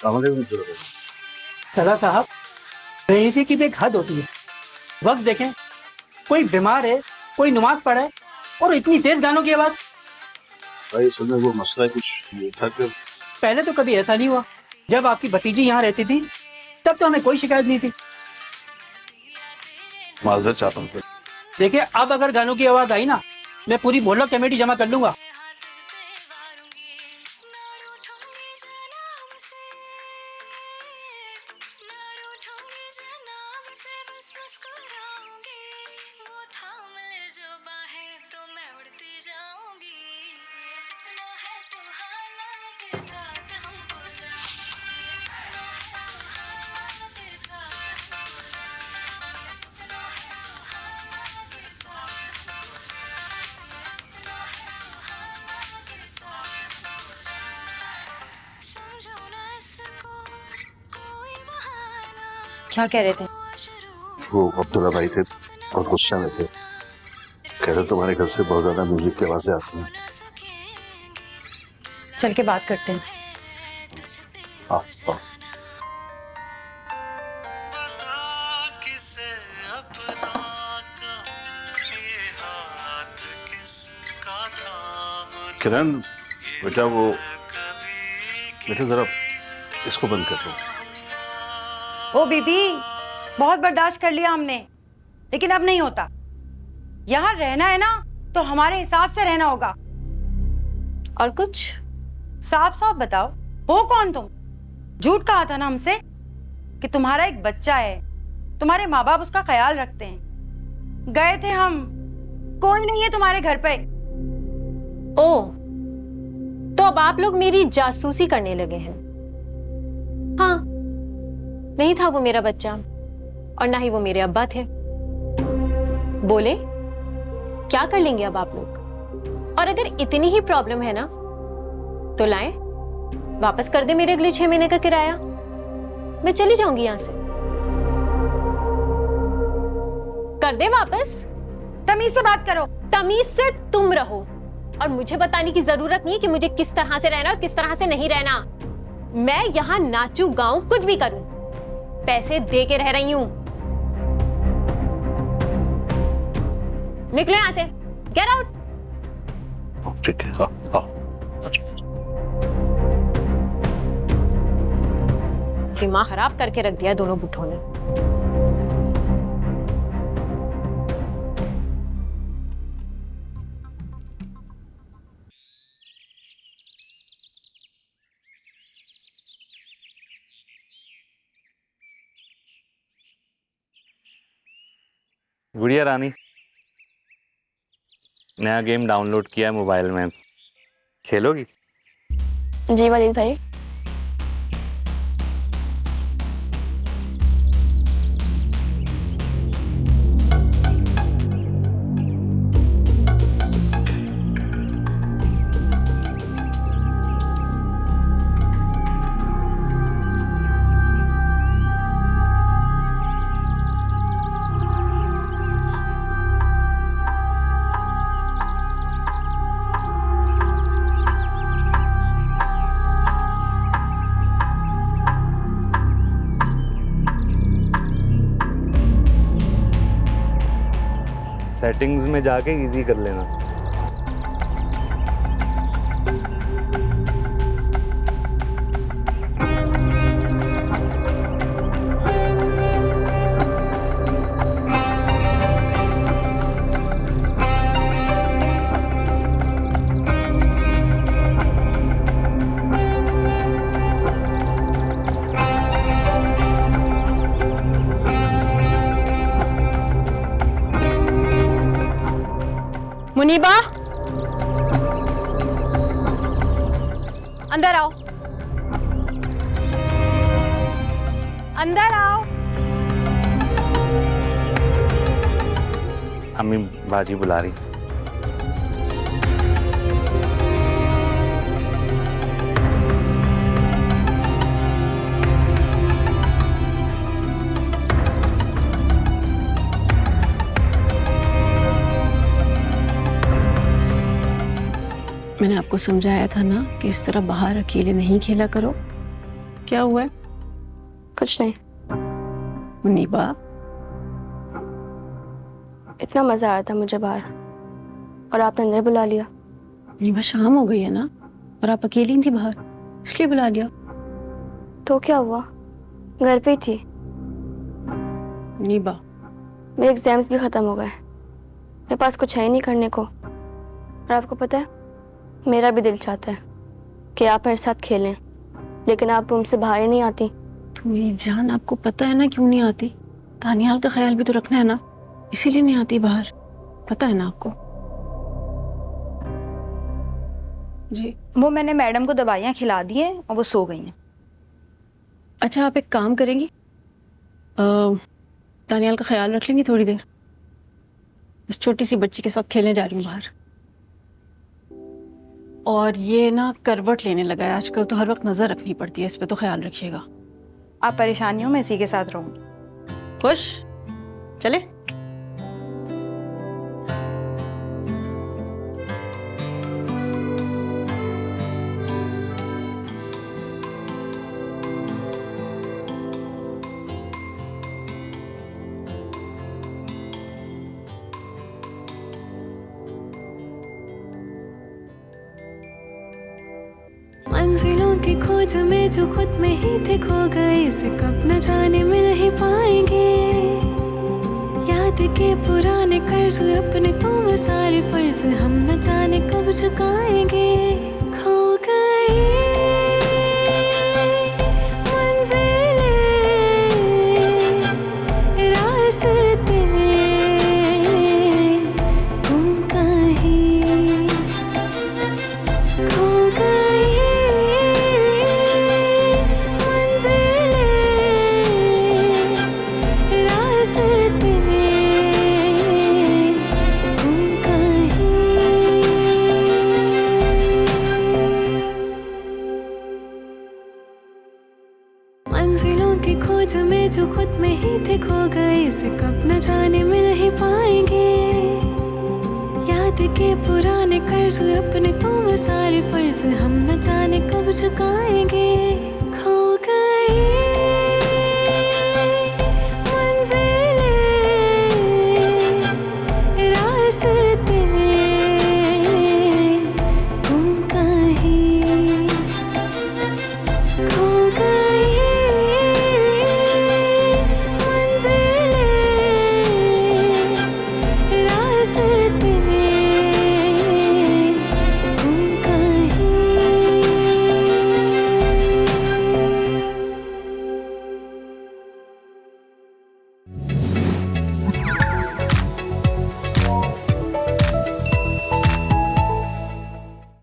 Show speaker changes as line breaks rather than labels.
सला साहब, बेइज्जती की भी एक हद होती है। वक्त देखें, कोई बीमार है, कोई नमाज पढ़े और इतनी तेज गानों की आवाज।
भाई असल में वो मसला कुछ ये था कि
पहले तो कभी ऐसा नहीं हुआ। जब आपकी भतीजी यहाँ रहती थी तब तो हमें कोई शिकायत नहीं थी।
माजरत चाहता हूँ।
देखिए, अब अगर गानों की आवाज आई ना, मैं पूरी मोहल्ला कमेटी जमा कर लूंगा।
क्या कह रहे थे?
वो अब्दुल्ला भाई थे, बहुत गुस्से में थे। कह रहे तुम्हारे घर से बहुत ज्यादा म्यूजिक की आवाजें आती हैं।
चल के बात करते हैं।
हाँ। किरण बेटा, वो बेटा जरा इसको बंद कर दो।
ओ बीबी, बहुत बर्दाश्त कर लिया हमने, लेकिन अब नहीं होता। यहाँ रहना है ना तो हमारे हिसाब से रहना होगा।
और कुछ
साफ साफ बताओ, हो कौन तुम? झूठ कहा था ना हमसे कि तुम्हारा एक बच्चा है, तुम्हारे माँ बाप उसका ख्याल रखते हैं। गए थे हम, कोई नहीं है तुम्हारे घर पे।
ओ, तो अब आप लोग मेरी जासूसी करने लगे हैं? हाँ, नहीं था वो मेरा बच्चा और ना ही वो मेरे अब्बा थे। बोले क्या कर लेंगे अब आप लोग? और अगर इतनी ही प्रॉब्लम है ना तो लाएं, वापस कर दे मेरे अगले 6 महीने का किराया। मैं चली जाऊंगी यहां से। कर दे वापस।
तमीज से बात करो।
तमीज से तुम रहो, और मुझे बताने की जरूरत नहीं कि मुझे किस तरह से रहना और किस तरह से नहीं रहना। मैं यहां नाचू गाऊं कुछ भी करूं, पैसे दे के रह रही हूं। निकलो यहां से, गेट आउट।
ठीक है। हाँ हाँ।
दिमाग खराब करके रख दिया दोनों बुढ़ों ने।
गुड़िया रानी, नया गेम डाउनलोड किया है मोबाइल में, खेलोगी?
जी वलीद भाई।
सेटिंग्स में जाके इजी कर लेना।
मुनीबा, अंदर आओ, अंदर आओ।
अम्मी बाजी बुला रही।
मैंने आपको समझाया था ना कि इस तरह बाहर अकेले नहीं खेला करो।
क्या हुआ है?
कुछ नहीं।
मुनीबा,
इतना मजा आया था मुझे बाहर और आपने अंदर बुला लिया।
मुनीबा शाम हो गई है ना, और आप अकेली थी बाहर, इसलिए बुला लिया।
तो क्या हुआ, घर पे ही थी।
मुनीबा,
मेरे एग्जाम्स भी खत्म हो गए, मेरे पास कुछ है ही नहीं करने को। और आपको पता है, मेरा भी दिल चाहता है कि आप मेरे साथ खेलें, लेकिन आप रूम से बाहर ही नहीं आती।
तो मेरी जान, आपको पता है ना क्यों नहीं आती? तानियाल का ख्याल भी तो रखना है ना, इसीलिए नहीं आती बाहर, पता है ना आपको? जी।
वो मैंने मैडम को दवाइयाँ खिला दी हैं और वो सो गई हैं।
अच्छा, आप एक काम करेंगी, तानियाल का ख्याल रख लेंगी थोड़ी देर? इस छोटी सी बच्ची के साथ खेलने जा रही हूँ बाहर। और ये ना करवट लेने लगा है आजकल, तो हर वक्त नजर रखनी पड़ती है इस पे, तो ख्याल रखिएगा।
आप परेशानी हो, मैं इसी के साथ रहूँगी।
खुश चले।
मंजिलों की खोज में जो खुद में ही थे खो गए, इसे कब न जाने मिल ही पाएंगे। याद के पुराने कर्ज अपने तुम सारे फर्ज हम न जाने कब चुकाएंगे। खो गए मंजिलें, रास्ते गुम कहीं, खो गए मंजिलों की खोज में जो खुद में ही थे खो गए, इसे कब न जाने मिल ही पाएंगे। याद के पुराने कर्ज अपने तुम सारे फर्ज हम न जाने कब चुकाएंगे। खो गए